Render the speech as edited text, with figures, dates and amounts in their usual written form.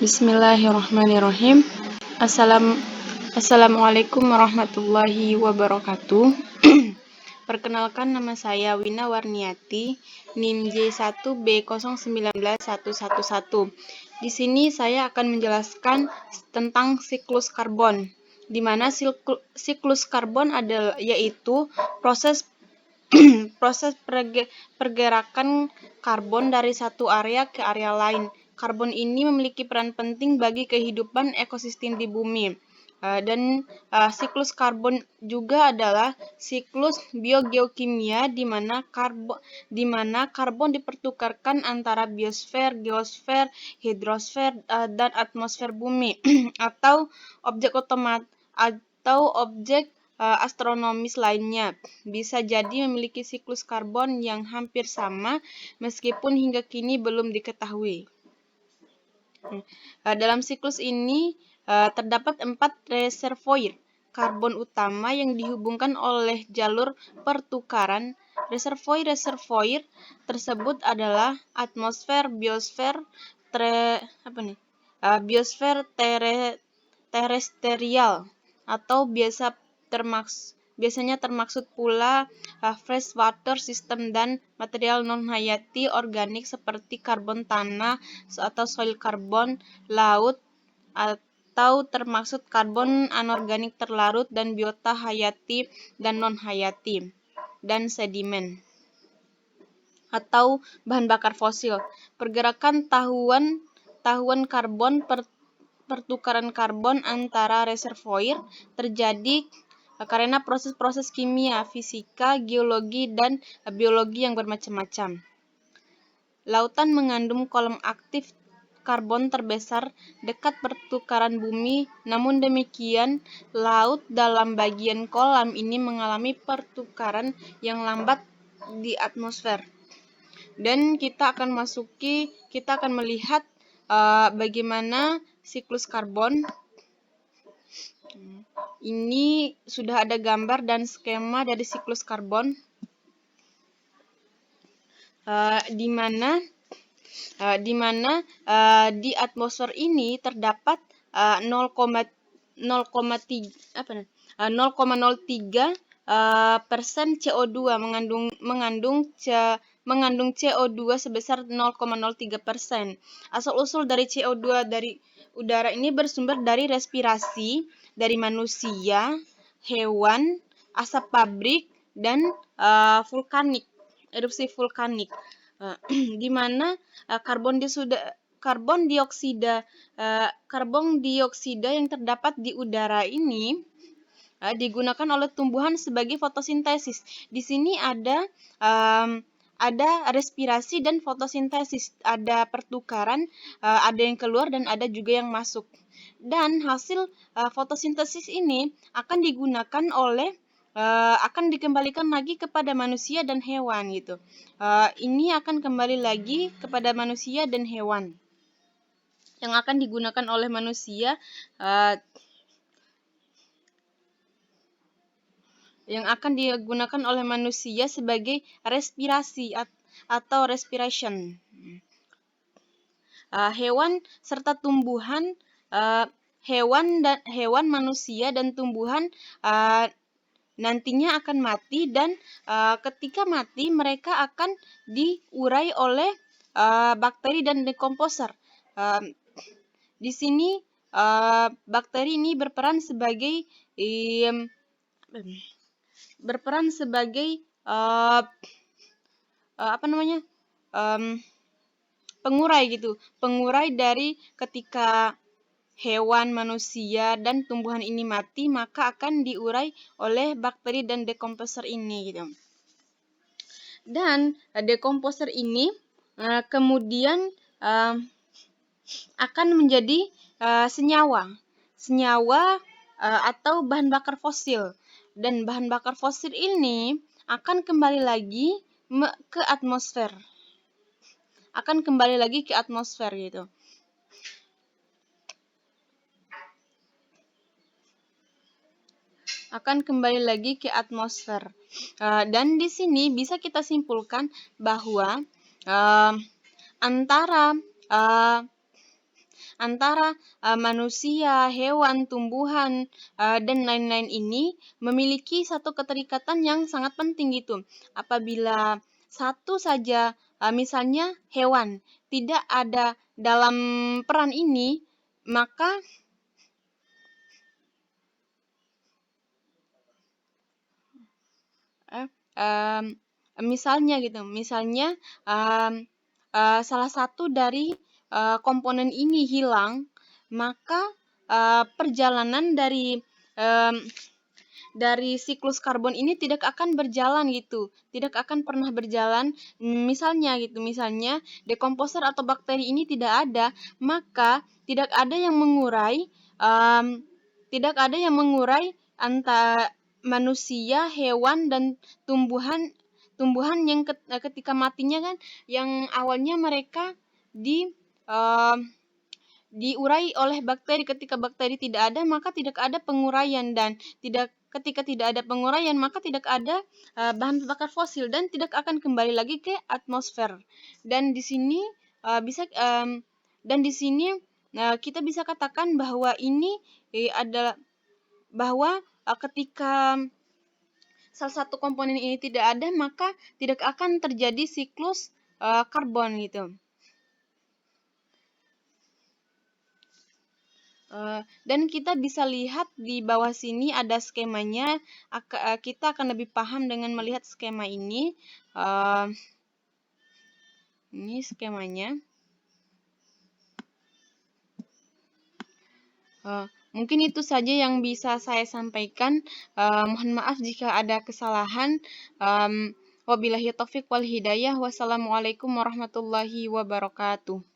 Bismillahirrahmanirrahim. Assalamualaikum warahmatullahi wabarakatuh. Perkenalkan, nama saya Wina Warniati, NIM J1B091111. Di sini saya akan menjelaskan tentang siklus karbon, di mana siklus karbon adalah yaitu proses pergerakan karbon dari satu area ke area lain. Karbon ini memiliki peran penting bagi kehidupan ekosistem di bumi. Siklus karbon juga adalah siklus biogeokimia di mana karbon dipertukarkan antara biosfer, geosfer, hidrosfer, dan atmosfer bumi atau objek astronomis lainnya. Bisa jadi memiliki siklus karbon yang hampir sama meskipun hingga kini belum diketahui. Dalam siklus ini terdapat 4 reservoir karbon utama yang dihubungkan oleh jalur pertukaran. Reservoir tersebut adalah atmosfer, biosfer, terestrial, atau biasanya termaksud pula freshwater system dan material non-hayati organik seperti karbon tanah atau soil carbon laut, atau termaksud karbon anorganik terlarut dan biota hayati dan non-hayati, dan sedimen atau bahan bakar fosil. Pergerakan tahuan karbon, pertukaran karbon antara reservoir terjadi karena proses-proses kimia, fisika, geologi, dan biologi yang bermacam-macam. Lautan mengandung kolom aktif karbon terbesar dekat pertukaran bumi, namun demikian, laut dalam bagian kolam ini mengalami pertukaran yang lambat di atmosfer. Dan kita akan melihat bagaimana siklus karbon. Ini sudah ada gambar dan skema dari siklus karbon, di mana di atmosfer ini terdapat 0,03% CO2 mengandung CO2 sebesar 0,03%. Asal-usul dari CO2 dari udara ini bersumber dari respirasi dari manusia, hewan, asap pabrik, dan erupsi vulkanik, di mana karbon dioksida yang terdapat di udara ini digunakan oleh tumbuhan sebagai fotosintesis. Di sini ada respirasi dan fotosintesis, ada pertukaran, ada yang keluar dan ada juga yang masuk. Dan hasil fotosintesis ini akan dikembalikan lagi kepada manusia dan hewan gitu. Ini akan kembali lagi kepada manusia dan hewan yang akan digunakan oleh manusia sebagai respirasi atau respiration. Hewan serta tumbuhan, hewan, manusia dan tumbuhan nantinya akan mati, dan ketika mati mereka akan diurai oleh bakteri dan dekomposer. Di sini bakteri ini berperan sebagai pengurai dari ketika hewan, manusia, dan tumbuhan ini mati, maka akan diurai oleh bakteri dan dekomposer ini gitu. Dan dekomposer ini kemudian akan menjadi senyawa atau bahan bakar fosil, dan bahan bakar fosil ini akan kembali lagi ke atmosfer. Gitu. Akan kembali lagi ke atmosfer. Dan di sini bisa kita simpulkan bahwa antara antara manusia, hewan, tumbuhan, dan lain-lain ini memiliki satu keterikatan yang sangat penting gitu. Apabila satu saja, misalnya hewan, tidak ada dalam peran ini, maka misalnya gitu, misalnya salah satu dari komponen ini hilang, maka perjalanan dari siklus karbon ini tidak akan berjalan gitu, tidak akan pernah berjalan. Misalnya gitu, misalnya dekomposer atau bakteri ini tidak ada, maka tidak ada yang mengurai, tidak ada yang mengurai antara manusia, hewan, dan tumbuhan tumbuhan yang ketika matinya kan, yang awalnya mereka di um, diurai oleh bakteri. Ketika bakteri tidak ada, maka tidak ada penguraian, dan ketika tidak ada penguraian, maka tidak ada bahan bakar fosil dan tidak akan kembali lagi ke atmosfer. Dan di sini bisa dan di sini kita bisa katakan bahwa ini adalah bahwa ketika salah satu komponen ini tidak ada, maka tidak akan terjadi siklus karbon gitu. Dan kita bisa lihat di bawah sini ada skemanya. Kita akan lebih paham dengan melihat skema ini. Ini skemanya. Mungkin itu saja yang bisa saya sampaikan. Mohon maaf jika ada kesalahan. Wabillahi taufik wal hidayah. Wassalamualaikum warahmatullahi wabarakatuh.